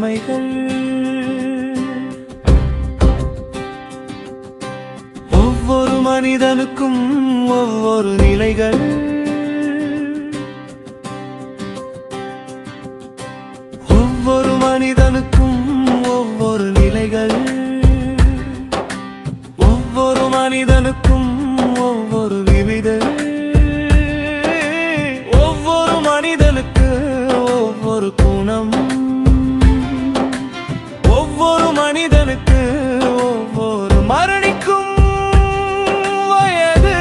உண்மைகள். ஒவ்வொரு மனிதனுக்கும் ஒவ்வொரு நிலைகள். ஒவ்வொரு மனிதனுக்கும் ஒவ்வொரு நிலைகள். ஒவ்வொரு மனிதனுக்கும் ஒவ்வொரு விவித. ஒவ்வொரு மனிதனுக்கு ஒவ்வொரு குணம். ஒவ்வொரு மனிதனுக்கு ஒவ்வொரு மரணிக்கும் வயது.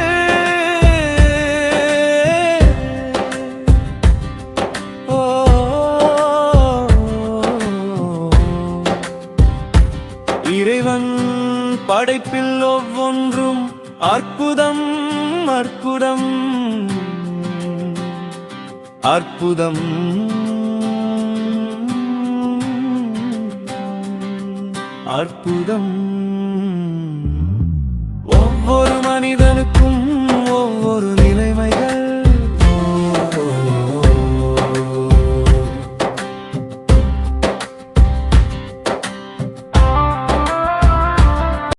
இறைவன் படைப்பில் ஒவ்வொன்றும் அற்புதம் அற்புதம் அற்புதம் அற்புதம். ஒவ்வொரு மனிதனுக்கும்